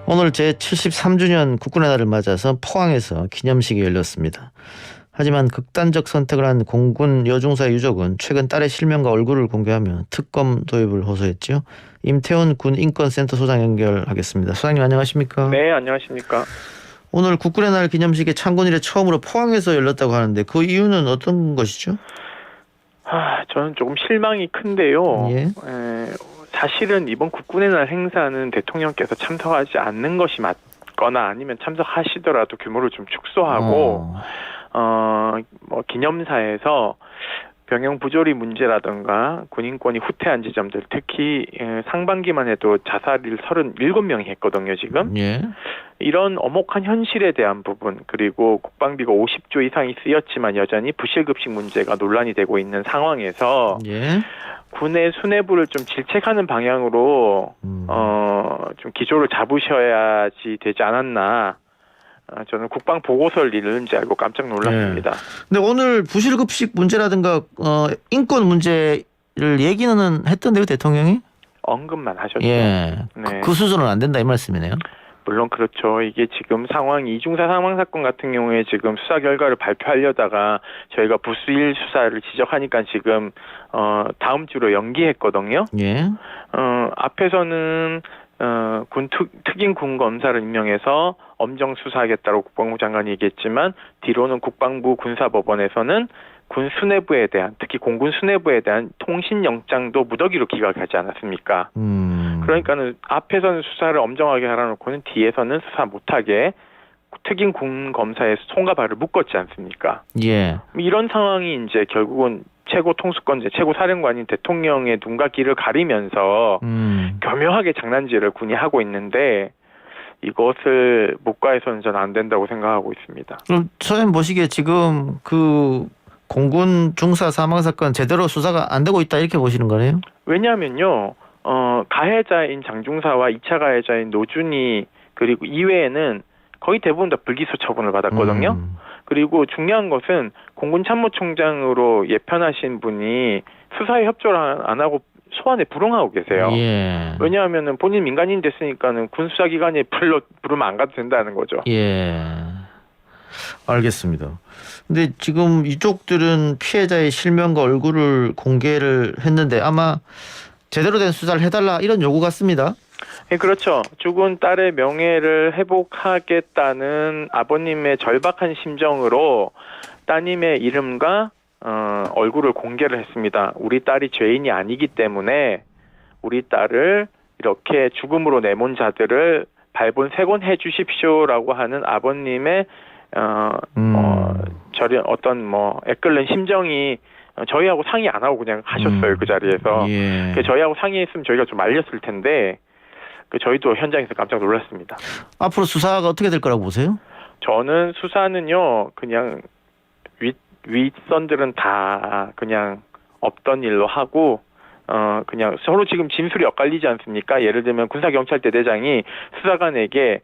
오늘 제73주년 국군의 날을 맞아서 포항에서 기념식이 열렸습니다. 하지만 극단적 선택을 한 공군 여중사 유족은 최근 딸의 실명과 얼굴을 공개하며 특검 도입을 호소했지요. 임태훈 군 인권센터 소장 연결하겠습니다. 소장님 안녕하십니까? 네, 안녕하십니까? 오늘 국군의 날 기념식이 창군 이래 처음으로 포항에서 열렸다고 하는데 그 이유는 어떤 것이죠? 저는 조금 실망이 큰데요. 예. 사실은 이번 국군의 날 행사는 대통령께서 참석하지 않는 것이 맞거나 아니면 참석하시더라도 규모를 좀 축소하고 뭐 기념사에서 병영 부조리 문제라든가 군인권이 후퇴한 지점들, 특히 상반기만 해도 자살을 37명이 했거든요, 지금. 예. 이런 엄혹한 현실에 대한 부분, 그리고 국방비가 50조 이상이 쓰였지만 여전히 부실급식 문제가 논란이 되고 있는 상황에서 예. 군의 수뇌부를 좀 질책하는 방향으로 좀 기조를 잡으셔야지 되지 않았나. 저는 국방 보고서를 읽는지 알고 깜짝 놀랐습니다. 근데 오늘 부실급식 문제라든가 인권 문제를 얘기는 했던데요, 대통령이? 언급만 하셨죠. 예. 네. 그 수준은 안 된다 이 말씀이네요. 물론 그렇죠. 이게 지금 상황 이중사 사망 사건 같은 경우에 지금 수사 결과를 발표하려다가 저희가 부수일 수사를 지적하니까 지금 다음 주로 연기했거든요. 예. 앞에서는 군 특임 군 검사를 임명해서 엄정 수사하겠다고 국방부 장관이 얘기했지만 뒤로는 국방부 군사법원에서는 군 수뇌부에 대한, 특히 공군 수뇌부에 대한 통신 영장도 무더기로 기각하지 않았습니까? 그러니까는 앞에서는 수사를 엄정하게 하라놓고는 뒤에서는 수사 못하게 특임 군 검사의 손과 발을 묶었지 않습니까? 예. 이런 상황이 이제 결국은 최고 통수권자, 최고 사령관인 대통령의 눈과 귀를 가리면서 교묘하게 장난질을 군이 하고 있는데 이것을 묵과해서는 저는 안 된다고 생각하고 있습니다. 그럼 선생님 보시기에 지금 그 공군 중사 사망 사건 제대로 수사가 안 되고 있다 이렇게 보시는 거네요? 왜냐하면요, 가해자인 장중사와 2차 가해자인 노준이 그리고 이외에는 거의 대부분 다 불기소 처분을 받았거든요. 그리고 중요한 것은 공군 참모총장으로 예편하신 분이 수사에 협조를 안 하고 소환에 불응하고 계세요. 예. 왜냐하면은 본인 민간인 됐으니까는 군 수사기관에 부르면 안 가도 된다는 거죠. 예. 알겠습니다. 근데 지금 이쪽들은 피해자의 실명과 얼굴을 공개를 했는데 아마 제대로 된 수사를 해달라 이런 요구 같습니다. 네, 그렇죠. 죽은 딸의 명예를 회복하겠다는 아버님의 절박한 심정으로 따님의 이름과 얼굴을 공개를 했습니다. 우리 딸이 죄인이 아니기 때문에 우리 딸을 이렇게 죽음으로 내몬 자들을 발본색원해 주십시오라고 하는 아버님의 어떤 애끓는 심정이 저희하고 상의 안 하고 그냥 하셨어요. 그 자리에서. 예. 저희하고 상의했으면 저희가 좀 알렸을 텐데 저희도 현장에서 깜짝 놀랐습니다. 앞으로 수사가 어떻게 될 거라고 보세요? 저는 수사는요, 그냥 윗선들은 다 그냥 없던 일로 하고 그냥 서로 지금 진술이 엇갈리지 않습니까? 예를 들면 군사경찰대 대장이 수사관에게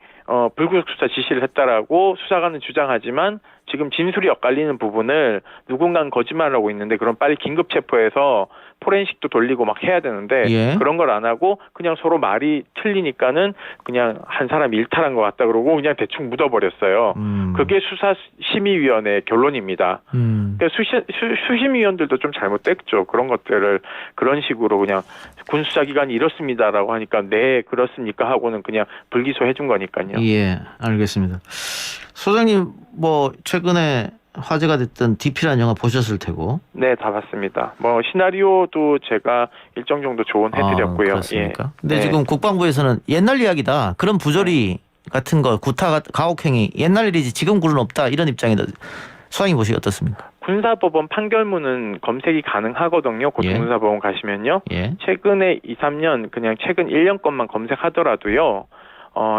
불구속 수사 지시를 했다라고 수사관은 주장하지만 지금 진술이 엇갈리는 부분을 누군가는 거짓말을 하고 있는데 그럼 빨리 긴급 체포해서 포렌식도 돌리고 막 해야 되는데 예. 그런 걸 안 하고 그냥 서로 말이 틀리니까는 그냥 한 사람이 일탈한 것 같다 그러고 그냥 대충 묻어버렸어요. 그게 수사심의위원회의 결론입니다. 그러니까 수심위원들도 좀 잘못됐죠. 그런 것들을 그런 식으로 그냥 군 수사기관이 이렇습니다라고 하니까 네 그렇습니까 하고는 그냥 불기소 해준 거니까요. 예, 알겠습니다. 소장님 최근에 화제가 됐던 DP라는 영화 보셨을 테고. 네, 다 봤습니다. 시나리오도 제가 일정 정도 조언해드렸고요. 그렇습니까? 예. 근데 네. 지금 국방부에서는 옛날 이야기다. 그런 부조리 같은 거, 구타, 가혹행위 옛날 일이지 지금 굴은 없다. 이런 입장이다. 소장님 보시기 어떻습니까? 군사법원 판결문은 검색이 가능하거든요. 고등군사법원 가시면요. 예. 최근에 2, 3년 그냥 최근 1년 것만 검색하더라도요.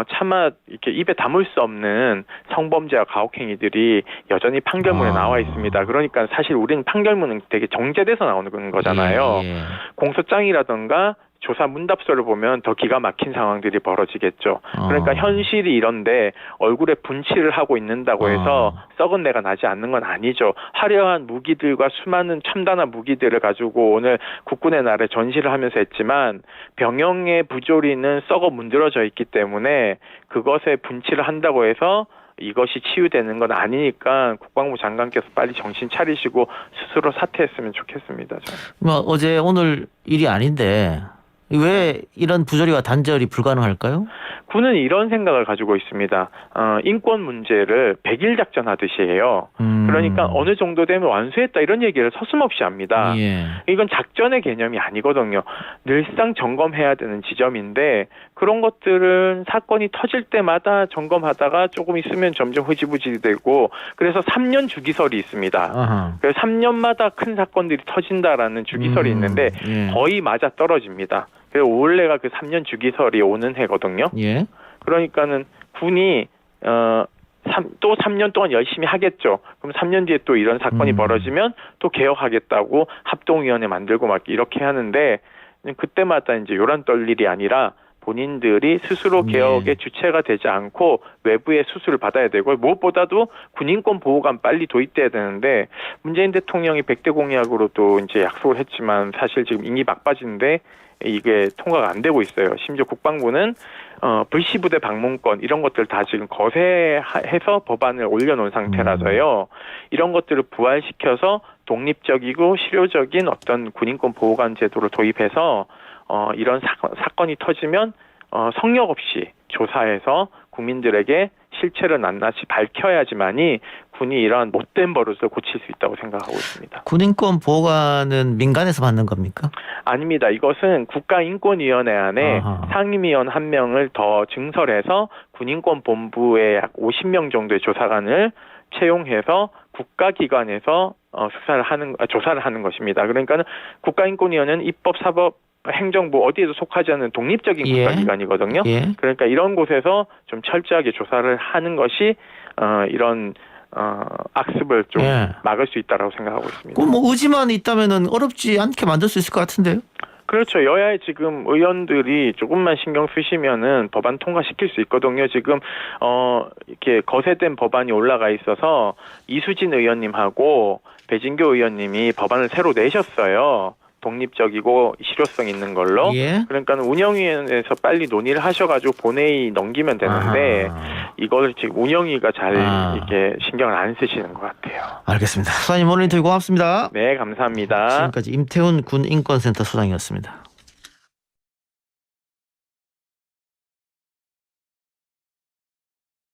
차마 이렇게 입에 담을 수 없는 성범죄와 가혹행위들이 여전히 판결문에 나와 있습니다. 그러니까 사실 우리는 판결문은 되게 정제돼서 나오는 거잖아요. 예. 공소장이라든가 조사 문답서를 보면 더 기가 막힌 상황들이 벌어지겠죠. 그러니까 현실이 이런데 얼굴에 분칠을 하고 있는다고 해서 썩은 내가 나지 않는 건 아니죠. 화려한 무기들과 수많은 첨단한 무기들을 가지고 오늘 국군의 날에 전시를 하면서 했지만 병영의 부조리는 썩어 문드러져 있기 때문에 그것에 분칠을 한다고 해서 이것이 치유되는 건 아니니까 국방부 장관께서 빨리 정신 차리시고 스스로 사퇴했으면 좋겠습니다. 저는. 뭐 어제 오늘 일이 아닌데 왜 이런 부조리와 단절이 불가능할까요? 군은 이런 생각을 가지고 있습니다. 인권 문제를 100일 작전 하듯이 해요. 그러니까 어느 정도 되면 완수했다 이런 얘기를 서슴없이 합니다. 예. 이건 작전의 개념이 아니거든요. 늘상 점검해야 되는 지점인데 그런 것들은 사건이 터질 때마다 점검하다가 조금 있으면 점점 흐지부지 되고 그래서 3년 주기설이 있습니다. 아하. 그래서 3년마다 큰 사건들이 터진다라는 주기설이 있는데 예. 거의 맞아 떨어집니다. 그래서 올해가 그 3년 주기설이 오는 해거든요. 예. 그러니까는 군이 또 3년 동안 열심히 하겠죠. 그럼 3년 뒤에 또 이런 사건이 벌어지면 또 개혁하겠다고 합동위원회 만들고 막 이렇게 하는데 그때마다 이제 요란 떨 일이 아니라 본인들이 스스로 개혁의 주체가 되지 않고 외부의 수술을 받아야 되고 무엇보다도 군인권 보호관 빨리 도입돼야 되는데 문재인 대통령이 100대 공약으로 또 이제 약속을 했지만 사실 지금 임기 막바지인데 이게 통과가 안 되고 있어요. 심지어 국방부는 불시부대 방문권 이런 것들 다 지금 거세해서 법안을 올려놓은 상태라서요. 이런 것들을 부활시켜서 독립적이고 실효적인 어떤 군인권 보호관 제도를 도입해서 이런 사건이 터지면 성역 없이 조사해서 국민들에게 실체를 낱낱이 밝혀야지만이 군이 이러한 못된 버릇을 고칠 수 있다고 생각하고 있습니다. 군인권 보호관은 민간에서 받는 겁니까? 아닙니다. 이것은 국가인권위원회 안에 아하. 상임위원 상임위원 한 명을 더 증설해서 군인권본부에 약 50명 정도의 조사관을 채용해서 국가기관에서 조사를 하는 것입니다. 그러니까 국가인권위원회는 입법, 사법, 행정부 어디에도 속하지 않는 독립적인 예. 국가기관이거든요. 예. 그러니까 이런 곳에서 좀 철저하게 조사를 하는 것이 이런 악습을 좀 예. 막을 수 있다라고 생각하고 있습니다. 그 뭐 의지만 있다면은 어렵지 않게 만들 수 있을 것 같은데요. 그렇죠. 여야의 지금 의원들이 조금만 신경 쓰시면은 법안 통과시킬 수 있거든요. 지금 이렇게 거세된 법안이 올라가 있어서 이수진 의원님하고 배진교 의원님이 법안을 새로 내셨어요. 독립적이고 실효성 있는 걸로. 예. 그러니까 운영위원회에서 빨리 논의를 하셔가지고 본회의 넘기면 되는데 아하. 이걸 지금 운영위가 잘 이렇게 신경을 안 쓰시는 것 같아요. 알겠습니다. 수사님 오늘 인터뷰 고맙습니다. 네, 감사합니다. 지금까지 임태훈 군인권센터 소장이었습니다.